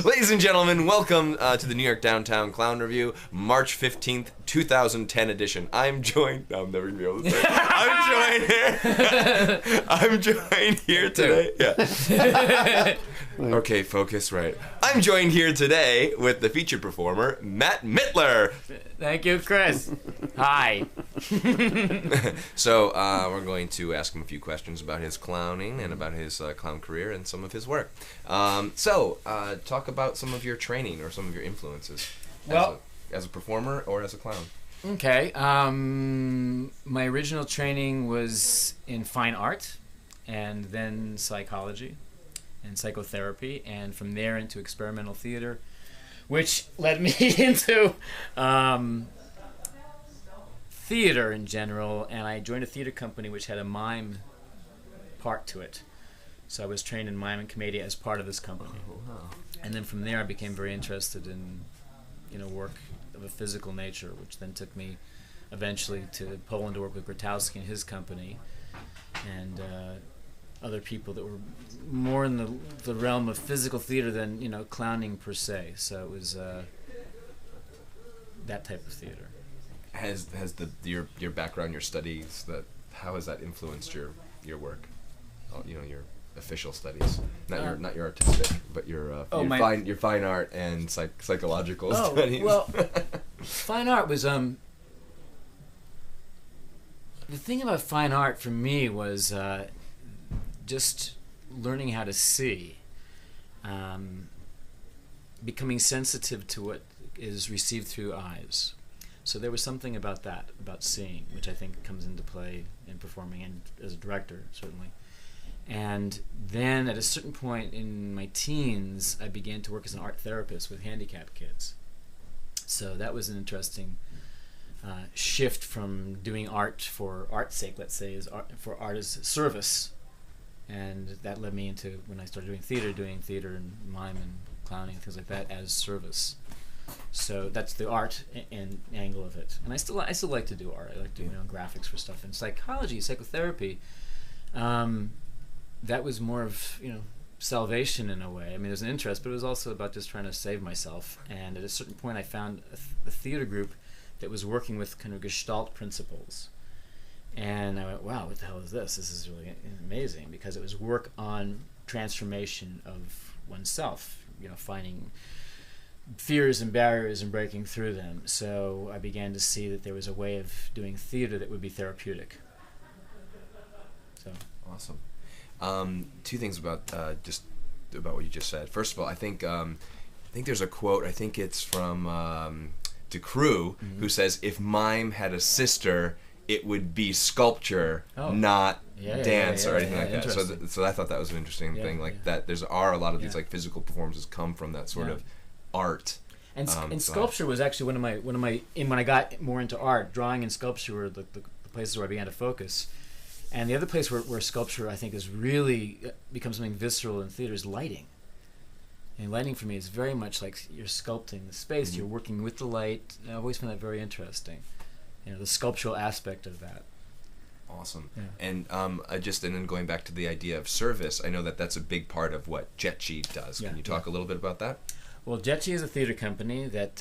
Ladies and gentlemen, welcome to the New York Downtown Clown Revue, March 15th, 2010 edition. I'm joined... No, I'm never going to be able to say it. I'm joined here today. Yeah. Okay, focus, right. I'm joined here today with the featured performer, Matt Mitler. Thank you, Chris. Hi. So, we're going to ask him a few questions about his clowning and about his clown career and some of his work. Talk about some of your training or some of your influences as a performer or as a clown. Okay. My original training was in fine art and then psychology and psychotherapy, and from there into experimental theater, which led me into theater in general, and I joined a theater company which had a mime part to it. So I was trained in mime and commedia as part of this company. And then from there I became very interested in work of a physical nature, which then took me eventually to Poland to work with Growtowski and his company, and other people that were more in the realm of physical theater than clowning per se. So it was that type of theater. Has your background, your studies, how has that influenced your work? Your official studies, not your artistic, but your fine art and psychological studies. Well, fine art was the thing about fine art for me was just learning how to see, becoming sensitive to what is received through eyes. So there was something about that, about seeing, which I think comes into play in performing and as a director, certainly. And then at a certain point in my teens, I began to work as an art therapist with handicapped kids. So that was an interesting shift from doing art for art's sake, let's say, for art as service. And that led me into, when I started doing theater and mime and clowning and things like that as service. So that's the art and angle of it. And I still like to do art. I like doing graphics for stuff. And psychology, psychotherapy, that was more of salvation in a way. I mean, there's an interest, but it was also about just trying to save myself. And at a certain point, I found a theater group that was working with kind of Gestalt principles. And I went, wow, what the hell is this? This is really amazing, because it was work on transformation of oneself, finding fears and barriers and breaking through them. So I began to see that there was a way of doing theater that would be therapeutic. So awesome. Two things about what you just said. First of all, I think there's a quote. I think it's from De Croo, who says, "If mime had a sister, it would be sculpture, not dance or anything like that." So I thought that was an interesting thing. That there's a lot of these physical performances come from that sort of art. And sculpture was actually one of my when I got more into art, drawing and sculpture were the places where I began to focus. And the other place where sculpture, I think, is really becomes something visceral in theater is lighting. And lighting for me is very much like you're sculpting the space. You're working with the light. I always find that very interesting. The sculptural aspect of that. Awesome. Yeah. And and then going back to the idea of service, I know that's a big part of what Dzieci does. Can you talk a little bit about that? Well, Dzieci is a theater company that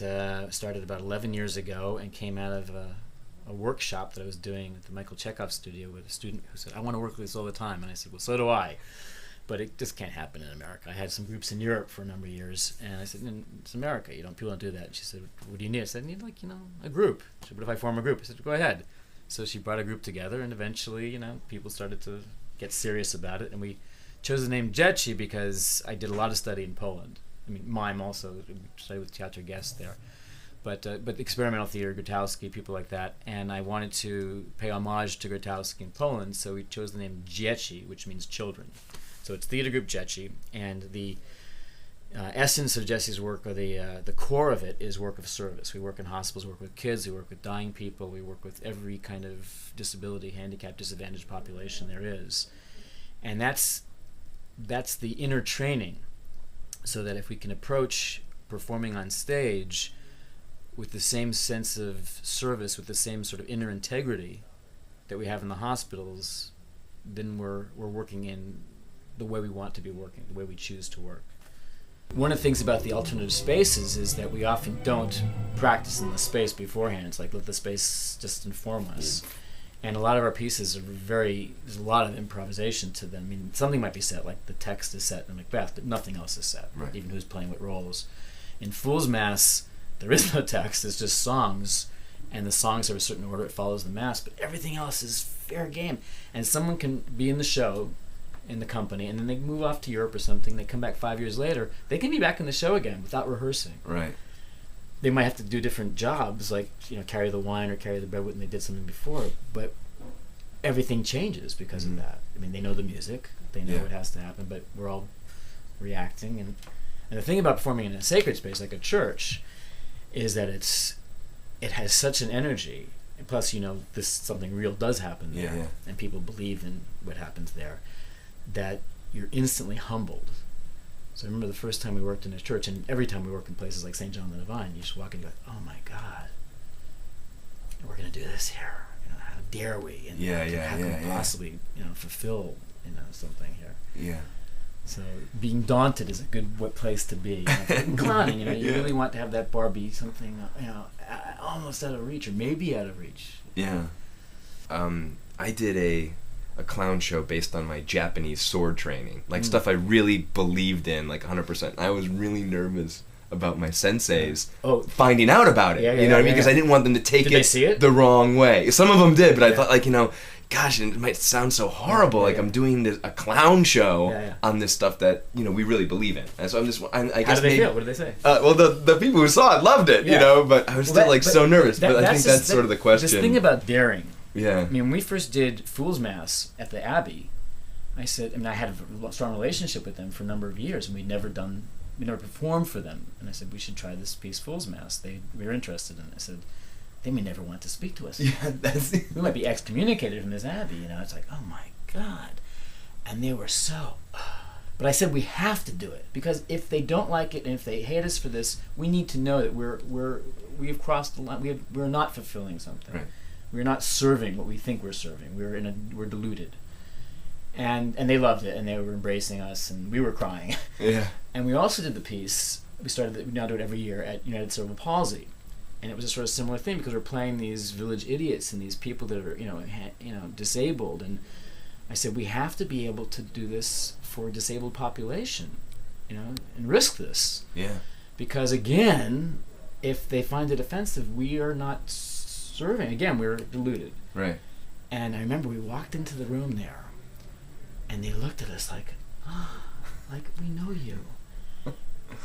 started about 11 years ago and came out of a workshop that I was doing at the Michael Chekhov studio with a student who said, "I want to work with this all the time." And I said, "Well, so do I. But it just can't happen in America." I had some groups in Europe for a number of years, and I said, "It's America. People don't do that." And she said, "What do you need?" I said, "I need a group." She said, "What if I form a group?" I said, "Go ahead." So she brought a group together, and eventually, people started to get serious about it, and we chose the name Dzieci because I did a lot of study in Poland. I mean, mime also, studied with Teatr Guest there. But experimental theater, Growtowski, people like that, and I wanted to pay homage to Growtowski in Poland, so we chose the name Dzieci, which means children. So it's Theater Group Dzieci, and the essence of Dzieci's work, or the core of it, is work of service. We work in hospitals, we work with kids, we work with dying people, we work with every kind of disability, handicap, disadvantaged population there is. And that's the inner training, so that if we can approach performing on stage with the same sense of service, with the same sort of inner integrity that we have in the hospitals, then we're working in the way we want to be working, the way we choose to work. One of the things about the alternative spaces is that we often don't practice in the space beforehand. It's like let the space just inform us. And a lot of our pieces are there's a lot of improvisation to them. I mean, something might be set, like the text is set in Macbeth, but nothing else is set, right. Even who's playing what roles. In Fool's Mass, there is no text, it's just songs, and the songs are a certain order, it follows the Mass, but everything else is fair game. And someone can be in the show, in the company, and then they move off to Europe or something, they come back 5 years later, they can be back in the show again without rehearsing. Right. They might have to do different jobs, like carry the wine or carry the bread when they did something before, but everything changes because of that. I mean, they know the music, they know what has to happen, but we're all reacting. And the thing about performing in a sacred space like a church is that it has such an energy. And plus, this something real does happen there, and people believe in what happens there, that you're instantly humbled. So I remember the first time we worked in a church, and every time we work in places like St. John the Divine, you just walk in and go, oh my God, we're going to do this here. How dare we? And how can we possibly, fulfill, something here? Yeah. So being daunted is a good place to be. Clowning, you really want to have that bar be something, almost out of reach, or maybe out of reach. Yeah. I did a clown show based on my Japanese sword training, like stuff I really believed in, like 100%. I was really nervous about my senseis finding out about it. You know what I mean? Because I didn't want them to take it the wrong way. Some of them did, but I thought, gosh, it might sound so horrible. I'm doing a clown show on this stuff that we really believe in. And so I guess. How did they feel? What did they say? Well, the people who saw it loved it, but I was still so nervous. But I think that's sort of the question. This thing about daring. Yeah. I mean, when we first did Fool's Mass at the Abbey, I said, I had a strong relationship with them for a number of years, and we never performed for them. And I said, we should try this piece, Fool's Mass. They were interested in it. I said, they may never want to speak to us. We might be excommunicated from this Abbey. It's like, oh my God. And they were so. But I said, we have to do it, because if they don't like it and if they hate us for this, we need to know that we've crossed the line. We're not fulfilling something. Right. We're not serving what we think we're serving. We're deluded. And they loved it, and they were embracing us, and we were crying. Yeah. And we also did the piece. We now do it every year at United Cerebral Palsy, and it was a sort of similar thing, because we're playing these village idiots and these people that are disabled. And I said, we have to be able to do this for a disabled population, and risk this. Yeah. Because again, if they find it offensive, we are not serving. Again, we're deluded. Right. And I remember we walked into the room there, and they looked at us like we know you.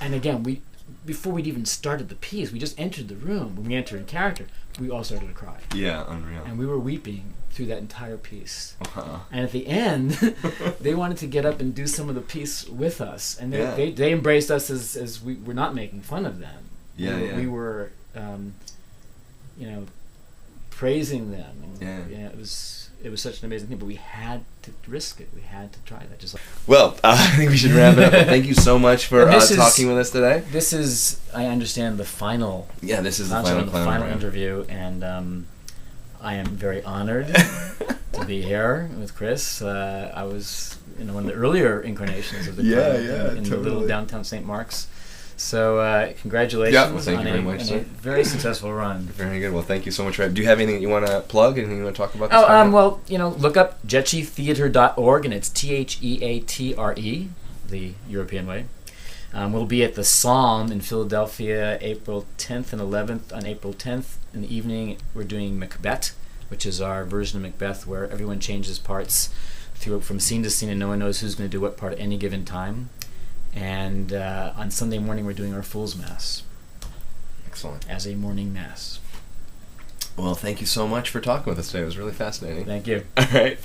And again, before we'd even started the piece, we just entered the room. When we entered in character, we all started to cry. Yeah, unreal. And we were weeping through that entire piece. Wow. And at the end, they wanted to get up and do some of the piece with us. And they embraced us as we were not making fun of them. We were praising them. And, it was such an amazing thing, but we had to risk it. We had to try that. Well, I think we should wrap it up. Thank you so much for talking with us today. This is, I understand, the final. Yeah, this is the final interview, and I am very honored to be here with Chris. I was one of the earlier incarnations of the club in the little downtown St. Mark's. So congratulations thank you very much, a very successful run. Very good. Well, thank you so much. Do you have anything that you want to plug? Anything you want to talk about? Look up dziecitheater.org, and it's THEATRE, the European way. We'll be at the Psalm in Philadelphia April 10th and 11th. On April 10th in the evening, we're doing Macbeth, which is our version of Macbeth where everyone changes parts from scene to scene, and no one knows who's going to do what part at any given time. And on Sunday morning, we're doing our Fool's Mass. Excellent. As a morning Mass. Well, thank you so much for talking with us today. It was really fascinating. Thank you. All right.